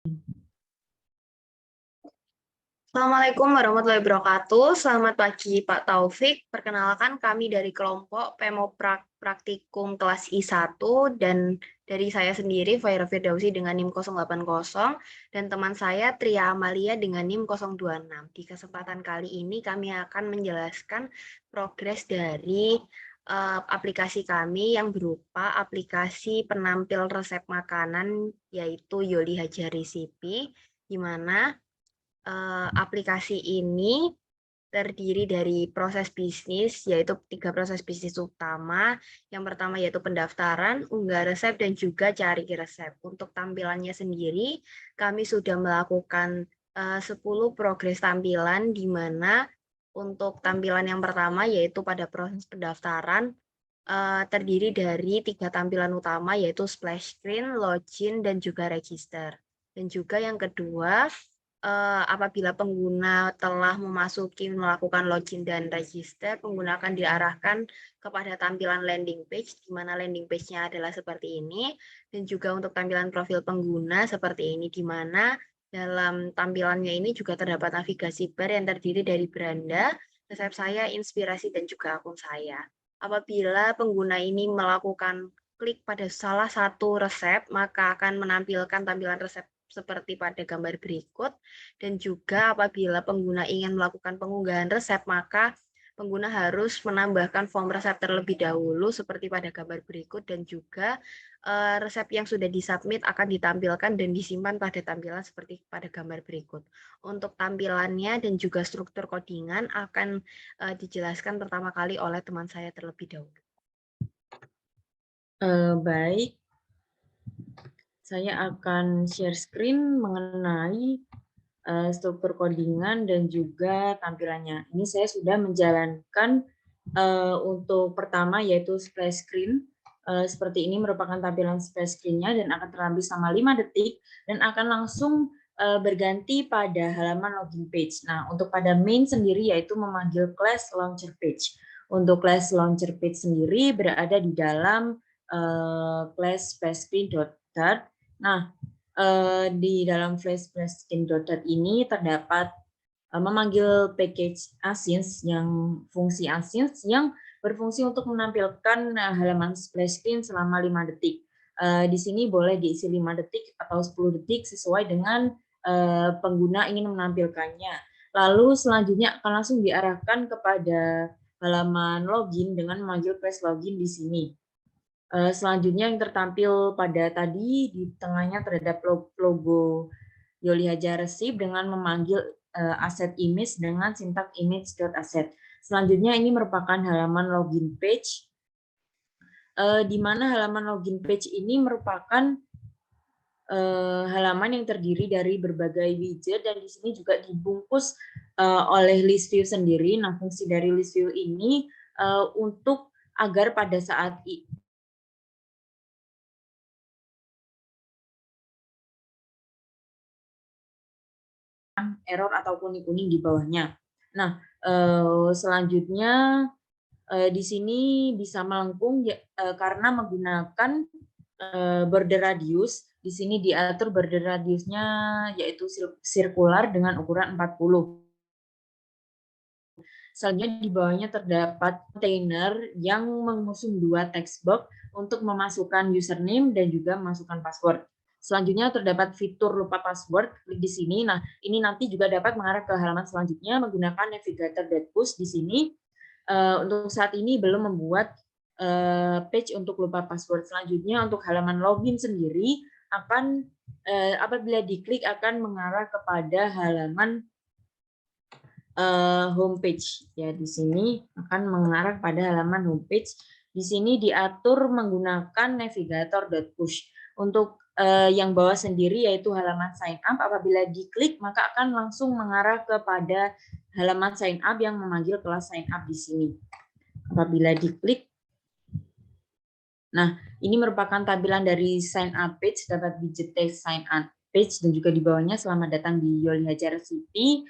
Assalamualaikum warahmatullahi wabarakatuh. Selamat pagi Pak Taufik. Perkenalkan kami dari kelompok Pemo Praktikum kelas I1 dan dari saya sendiri Faira Firdausi dengan NIM 080 dan teman saya Tria Amalia dengan NIM 026. Di kesempatan kali ini kami akan menjelaskan progres dari aplikasi kami yang berupa aplikasi penampil resep makanan yaitu Yoli Hajar Resipi, di mana aplikasi ini terdiri dari proses bisnis, yaitu 3 proses bisnis utama. Yang pertama yaitu pendaftaran, unggah resep, dan juga cari resep. Untuk tampilannya sendiri, kami sudah melakukan 10 progres tampilan, di mana untuk tampilan yang pertama yaitu pada proses pendaftaran, terdiri dari 3 tampilan utama yaitu splash screen, login, dan juga register. Dan juga yang kedua, apabila pengguna telah melakukan login dan register, pengguna akan diarahkan kepada tampilan landing page, di mana landing page-nya adalah seperti ini, dan juga untuk tampilan profil pengguna seperti ini, di mana dalam tampilannya ini juga terdapat navigasi bar yang terdiri dari beranda, resep saya, inspirasi, dan juga akun saya. Apabila pengguna ini melakukan klik pada salah satu resep, maka akan menampilkan tampilan resep seperti pada gambar berikut. Dan juga apabila pengguna ingin melakukan pengunggahan resep, maka pengguna harus menambahkan form resep terlebih dahulu seperti pada gambar berikut, dan juga resep yang sudah disubmit akan ditampilkan dan disimpan pada tampilan seperti pada gambar berikut. Untuk tampilannya dan juga struktur codingan akan dijelaskan pertama kali oleh teman saya terlebih dahulu. Baik, saya akan share screen mengenai struktur codingan dan juga tampilannya. Ini saya sudah menjalankan untuk pertama yaitu splash screen. Seperti ini merupakan tampilan splash screen-nya dan akan terlebih selama 5 detik dan akan langsung berganti pada halaman login page. Nah, untuk pada main sendiri yaitu memanggil class launcher page. Untuk class launcher page sendiri berada di dalam class splash screen.dart. Nah, di dalam flash skin.dart ini terdapat memanggil package async yang fungsi async yang berfungsi untuk menampilkan halaman splash screen selama 5 detik. Di sini boleh diisi 5 detik atau 10 detik sesuai dengan pengguna ingin menampilkannya. Lalu selanjutnya akan langsung diarahkan kepada halaman login dengan memanggil press login di sini. Selanjutnya yang tertampil pada tadi di tengahnya terhadap logo Yoli Hajar Resip dengan memanggil aset image dengan sintak image.asset. Selanjutnya ini merupakan halaman login page, di mana halaman login page ini merupakan halaman yang terdiri dari berbagai widget dan di sini juga dibungkus oleh list view sendiri. Nah, fungsi dari list view ini untuk agar pada saat error atau kuning-kuning di bawahnya. Nah, selanjutnya di sini bisa melengkung karena menggunakan border radius. Di sini diatur border radiusnya yaitu sirkular dengan ukuran 40. Selanjutnya di bawahnya terdapat container yang mengusung 2 text box untuk memasukkan username dan juga memasukkan password. Selanjutnya terdapat fitur lupa password, klik di sini. Nah, ini nanti juga dapat mengarah ke halaman selanjutnya menggunakan navigator.push di sini. Untuk saat ini belum membuat page untuk lupa password. Selanjutnya untuk halaman login sendiri akan apabila diklik akan mengarah kepada halaman homepage. Ya, di sini akan mengarah pada halaman homepage. Di sini diatur menggunakan navigator.push. Untuk yang bawah sendiri yaitu halaman sign up, apabila diklik maka akan langsung mengarah kepada halaman sign up yang memanggil kelas sign up di sini. Apabila diklik, nah ini merupakan tampilan dari sign up page, dapat widget text sign up page dan juga di bawahnya selamat datang di Yoli Hajar City.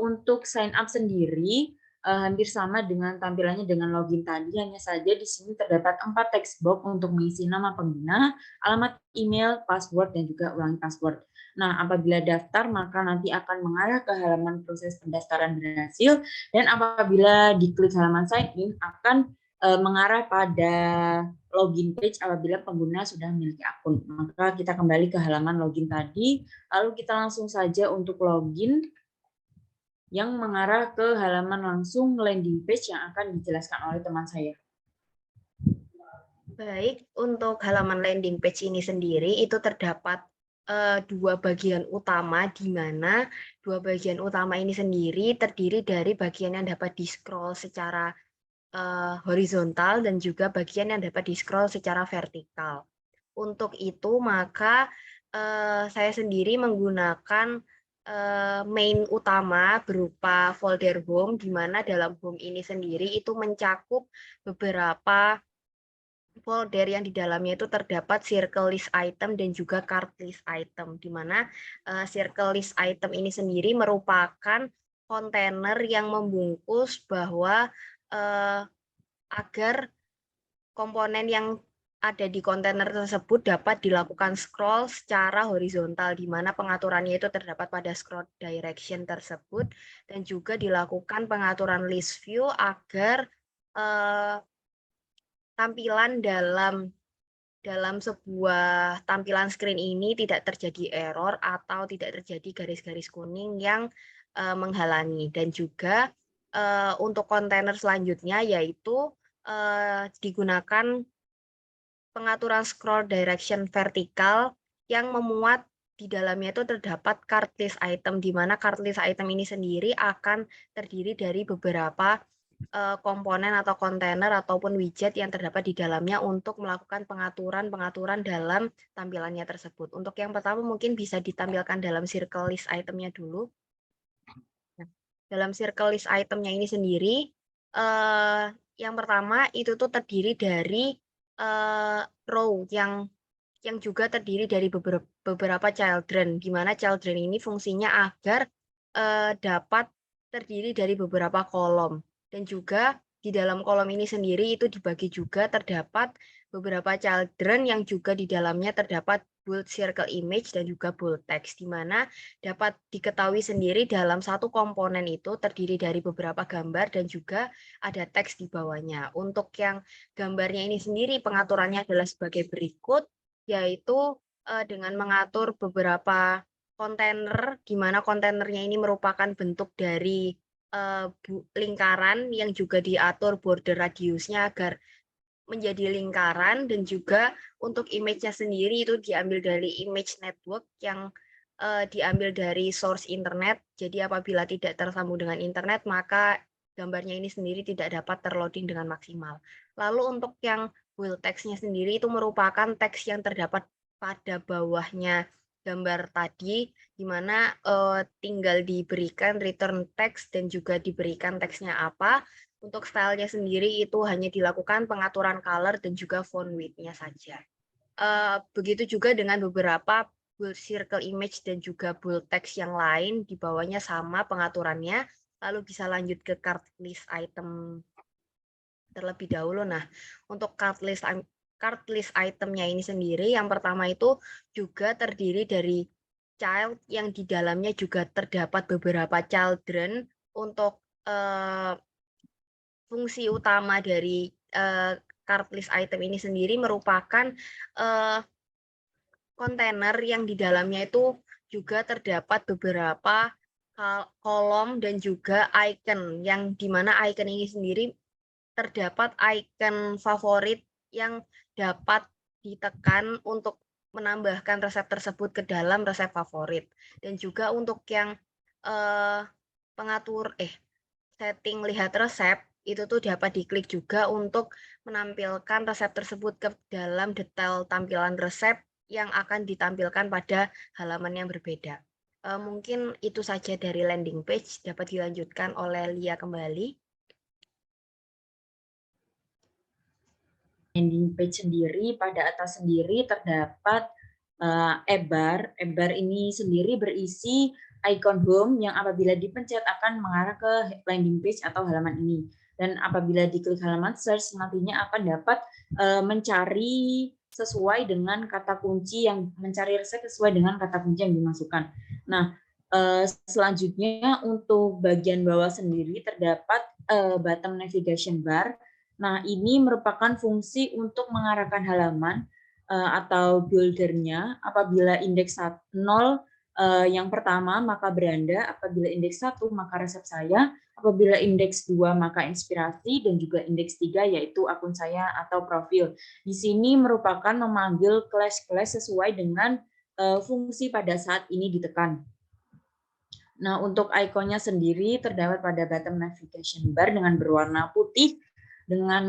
Untuk sign up sendiri hampir sama dengan tampilannya dengan login tadi, hanya saja di sini terdapat 4 text box untuk mengisi nama pengguna, alamat email, password, dan juga ulangi password. Nah, apabila daftar, maka nanti akan mengarah ke halaman proses pendaftaran berhasil, dan apabila diklik halaman sign in, akan mengarah pada login page apabila pengguna sudah memiliki akun. Maka kita kembali ke halaman login tadi, lalu kita langsung saja untuk login yang mengarah ke halaman langsung landing page yang akan dijelaskan oleh teman saya. Baik, untuk halaman landing page ini sendiri itu terdapat dua bagian utama, di mana dua bagian utama ini sendiri terdiri dari bagian yang dapat di-scroll secara horizontal dan juga bagian yang dapat di-scroll secara vertikal. Untuk itu maka saya sendiri menggunakan main utama berupa folder home, di mana dalam home ini sendiri itu mencakup beberapa folder yang di dalamnya itu terdapat circle list item dan juga card list item, di mana circle list item ini sendiri merupakan kontainer yang membungkus bahwa agar komponen yang ada di kontainer tersebut dapat dilakukan scroll secara horizontal, di mana pengaturannya itu terdapat pada scroll direction tersebut, dan juga dilakukan pengaturan list view agar tampilan dalam sebuah tampilan screen ini tidak terjadi error atau tidak terjadi garis-garis kuning yang menghalangi. Dan juga untuk kontainer selanjutnya yaitu digunakan pengaturan scroll direction vertikal yang memuat di dalamnya itu terdapat card list item, di mana card list item ini sendiri akan terdiri dari beberapa komponen atau kontainer ataupun widget yang terdapat di dalamnya untuk melakukan pengaturan-pengaturan dalam tampilannya tersebut. Untuk yang pertama mungkin bisa ditampilkan dalam circle list itemnya dulu. Nah, dalam circle list itemnya ini sendiri, yang pertama itu tuh terdiri dari row yang juga terdiri dari beberapa children, di mana children ini fungsinya agar dapat terdiri dari beberapa kolom. Dan juga di dalam kolom ini sendiri itu dibagi juga terdapat beberapa children yang juga di dalamnya terdapat bold circle image dan juga bold text, di mana dapat diketahui sendiri dalam satu komponen itu terdiri dari beberapa gambar dan juga ada teks di bawahnya. Untuk yang gambarnya ini sendiri pengaturannya adalah sebagai berikut, yaitu dengan mengatur beberapa kontainer, di mana kontainernya ini merupakan bentuk dari lingkaran yang juga diatur border radiusnya agar menjadi lingkaran, dan juga untuk image-nya sendiri itu diambil dari image network yang diambil dari source internet. Jadi apabila tidak tersambung dengan internet, maka gambarnya ini sendiri tidak dapat terloading dengan maksimal. Lalu untuk yang full text-nya sendiri itu merupakan teks yang terdapat pada bawahnya gambar tadi, di mana tinggal diberikan return text dan juga diberikan teksnya apa. Untuk stylenya sendiri itu hanya dilakukan pengaturan color dan juga font width-nya saja. Begitu juga dengan beberapa bold circle image dan juga bold text yang lain, di bawahnya sama pengaturannya. Lalu bisa lanjut ke card list item terlebih dahulu. Nah, untuk card list itemnya ini sendiri, yang pertama itu juga terdiri dari child yang di dalamnya juga terdapat beberapa children. Untuk fungsi utama dari card list item ini sendiri merupakan kontainer yang di dalamnya itu juga terdapat beberapa kolom dan juga icon, yang dimana icon ini sendiri terdapat icon favorit yang dapat ditekan untuk menambahkan resep tersebut ke dalam resep favorit. Dan juga untuk yang pengatur setting lihat resep, itu tuh dapat diklik juga untuk menampilkan resep tersebut ke dalam detail tampilan resep yang akan ditampilkan pada halaman yang berbeda. Mungkin itu saja dari landing page, dapat dilanjutkan oleh Lia kembali. Landing page sendiri, pada atas sendiri terdapat ebar. Ebar ini sendiri berisi icon home yang apabila dipencet akan mengarah ke landing page atau halaman ini. Dan apabila diklik halaman search, nantinya akan dapat mencari sesuai dengan kata kunci yang mencari resep sesuai dengan kata kunci yang dimasukkan. Nah, selanjutnya untuk bagian bawah sendiri terdapat bottom navigation bar. Nah, ini merupakan fungsi untuk mengarahkan halaman atau buildernya. Apabila indeks 0 yang pertama maka beranda, apabila indeks 1 maka resep saya, apabila indeks 2 maka inspirasi, dan juga indeks 3 yaitu akun saya atau profil. Di sini merupakan memanggil kelas-kelas sesuai dengan fungsi pada saat ini ditekan. Nah, untuk ikonnya sendiri terdapat pada bottom navigation bar dengan berwarna putih dengan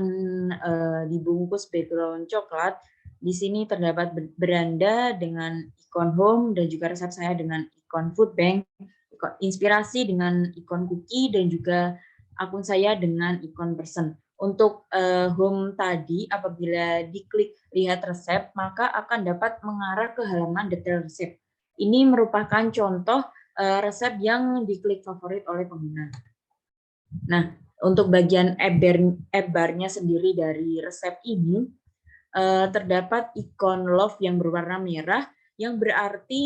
dibungkus background coklat. Di sini terdapat beranda dengan ikon home dan juga resep saya dengan ikon food bank, ikon inspirasi dengan ikon cookie, dan juga akun saya dengan ikon person. Untuk home tadi, apabila diklik lihat resep, maka akan dapat mengarah ke halaman detail resep. Ini merupakan contoh resep yang diklik favorit oleh pengguna. Nah, untuk bagian app bar-nya sendiri dari resep ini, terdapat ikon love yang berwarna merah, yang berarti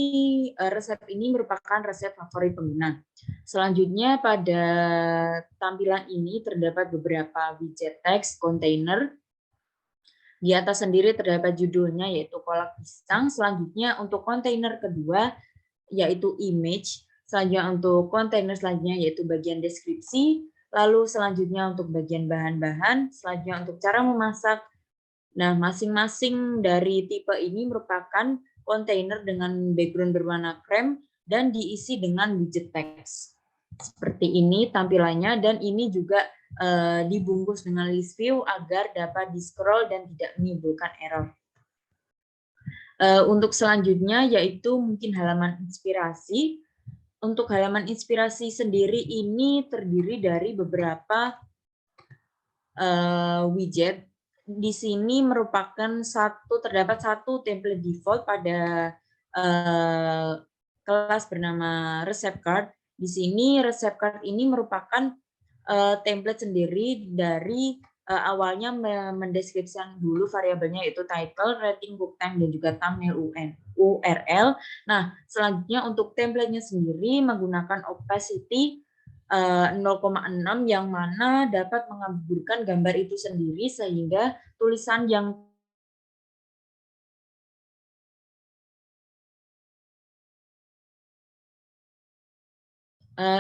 resep ini merupakan resep favorit pengguna. Selanjutnya pada tampilan ini terdapat beberapa widget teks, kontainer. Di atas sendiri terdapat judulnya yaitu kolak pisang. Selanjutnya untuk kontainer kedua yaitu image. Selanjutnya untuk kontainer selanjutnya yaitu bagian deskripsi. Lalu selanjutnya untuk bagian bahan-bahan. Selanjutnya untuk cara memasak. Nah, masing-masing dari tipe ini merupakan kontainer dengan background berwarna krem dan diisi dengan widget teks. Seperti ini tampilannya, dan ini juga dibungkus dengan list view agar dapat di-scroll dan tidak menimbulkan error. Untuk selanjutnya yaitu mungkin halaman inspirasi. Untuk halaman inspirasi sendiri ini terdiri dari beberapa widget. Di sini merupakan terdapat satu template default pada kelas bernama resep card. Di sini resep card ini merupakan template sendiri dari awalnya mendeskripsikan dulu variabelnya yaitu title, rating, book time, dan juga thumbnail URL. Nah, selanjutnya untuk template-nya sendiri menggunakan opacity 0,6 yang mana dapat mengaburkan gambar itu sendiri sehingga tulisan yang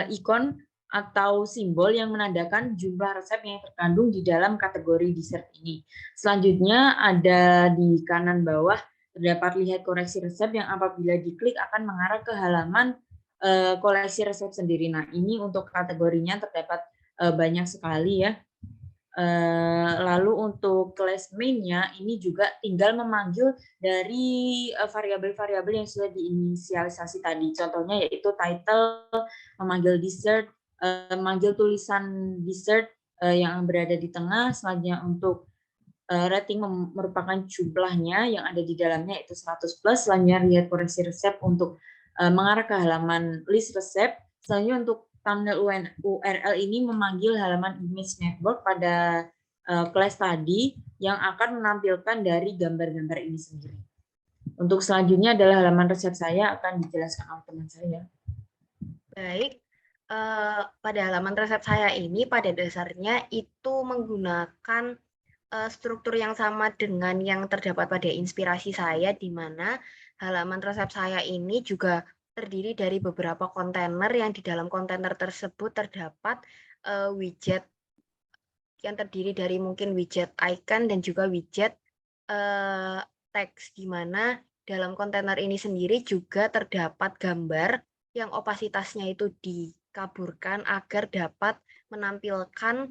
ikon atau simbol yang menandakan jumlah resep yang terkandung di dalam kategori dessert ini. Selanjutnya ada di kanan bawah terdapat lihat koleksi resep yang apabila diklik akan mengarah ke halaman koleksi resep sendiri. Nah, ini untuk kategorinya terdapat banyak sekali ya. Lalu untuk class main-nya ini juga tinggal memanggil dari variabel-variabel yang sudah diinisialisasi tadi. Contohnya yaitu title, memanggil dessert, memanggil tulisan dessert yang berada di tengah. Selanjutnya untuk rating merupakan jumlahnya yang ada di dalamnya yaitu 100+. Selanjutnya lihat koreksi resep untuk mengarah ke halaman list resep. Selanjutnya untuk thumbnail URL ini memanggil halaman image network pada kelas tadi yang akan menampilkan dari gambar-gambar ini sendiri. Untuk selanjutnya adalah halaman resep saya akan dijelaskan oleh teman saya. Baik, pada halaman resep saya ini pada dasarnya itu menggunakan struktur yang sama dengan yang terdapat pada inspirasi saya, di mana halaman resep saya ini juga terdiri dari beberapa kontainer yang di dalam kontainer tersebut terdapat widget yang terdiri dari mungkin widget icon dan juga widget teks, di mana dalam kontainer ini sendiri juga terdapat gambar yang opasitasnya itu dikaburkan agar dapat menampilkan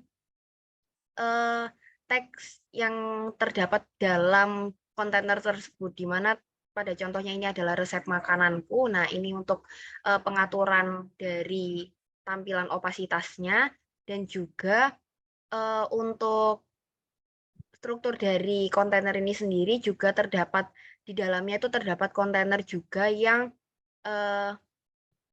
teks yang terdapat dalam kontainer tersebut, di mana pada contohnya ini adalah resep makananku. Nah, ini untuk pengaturan dari tampilan opasitasnya, dan juga untuk struktur dari kontainer ini sendiri juga terdapat di dalamnya itu terdapat kontainer juga yang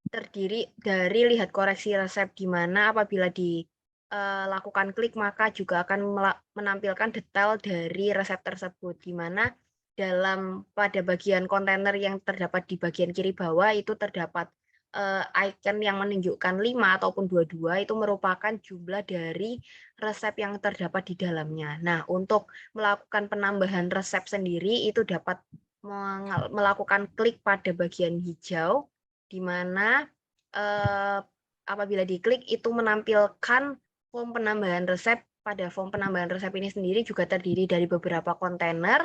terdiri dari lihat koreksi resep, di mana apabila dilakukan klik maka juga akan menampilkan detail dari resep tersebut, di mana pada bagian kontainer yang terdapat di bagian kiri bawah itu terdapat icon yang menunjukkan 5 ataupun 22 itu merupakan jumlah dari resep yang terdapat di dalamnya. Nah, untuk melakukan penambahan resep sendiri itu dapat melakukan klik pada bagian hijau, di mana apabila diklik itu menampilkan form penambahan resep. Pada form penambahan resep ini sendiri juga terdiri dari beberapa kontainer,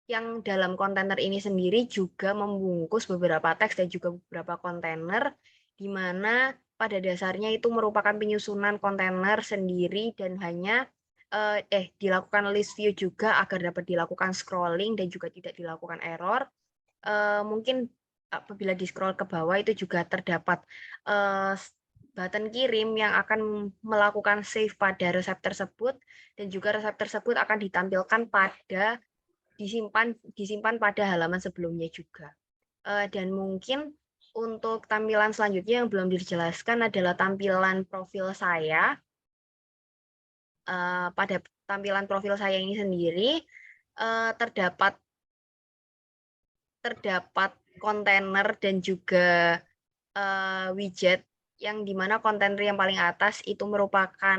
yang dalam kontainer ini sendiri juga membungkus beberapa teks dan juga beberapa kontainer, di mana pada dasarnya itu merupakan penyusunan kontainer sendiri dan hanya dilakukan list view juga agar dapat dilakukan scrolling dan juga tidak dilakukan error. Mungkin apabila di scroll ke bawah itu juga terdapat button kirim yang akan melakukan save pada resep tersebut, dan juga resep tersebut akan ditampilkan pada disimpan pada halaman sebelumnya juga. Dan mungkin untuk tampilan selanjutnya yang belum dijelaskan adalah tampilan profil saya. Pada tampilan profil saya ini sendiri terdapat kontainer dan juga widget, yang dimana kontainer yang paling atas itu merupakan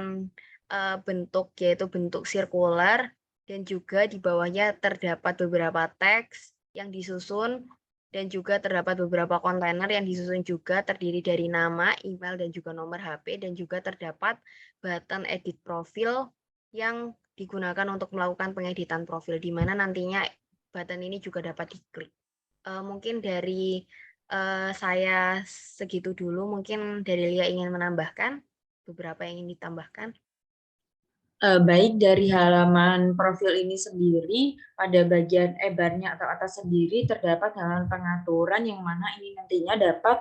bentuk, yaitu bentuk sirkular, dan juga di bawahnya terdapat beberapa teks yang disusun, dan juga terdapat beberapa kontainer yang disusun juga terdiri dari nama, email, dan juga nomor HP, dan juga terdapat button edit profil yang digunakan untuk melakukan pengeditan profil, di mana nantinya button ini juga dapat diklik. Mungkin dari saya segitu dulu. Mungkin dari Lia ingin menambahkan beberapa yang ingin ditambahkan. Baik, dari halaman profil ini sendiri, pada bagian barnya atau atas sendiri terdapat halaman pengaturan yang mana ini nantinya dapat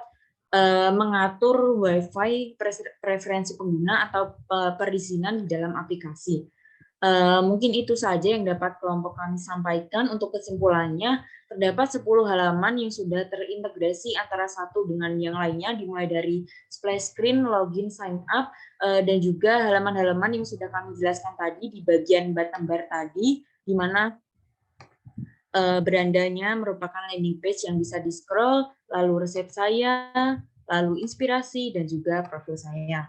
mengatur WiFi preferensi pengguna atau perizinan di dalam aplikasi. Mungkin itu saja yang dapat kelompok kami sampaikan. Untuk kesimpulannya, terdapat 10 halaman yang sudah terintegrasi antara satu dengan yang lainnya, dimulai dari splash screen, login, sign up, dan juga halaman-halaman yang sudah kami jelaskan tadi di bagian bottom bar tadi, di mana berandanya merupakan landing page yang bisa di-scroll, lalu resep saya, lalu inspirasi, dan juga profil saya.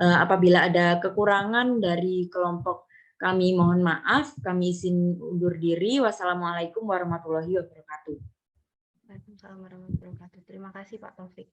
Apabila ada kekurangan dari kelompok kami, mohon maaf. Kami izin undur diri. Wassalamualaikum warahmatullahi wabarakatuh. Waalaikumsalam warahmatullahi wabarakatuh. Terima kasih Pak Taufik.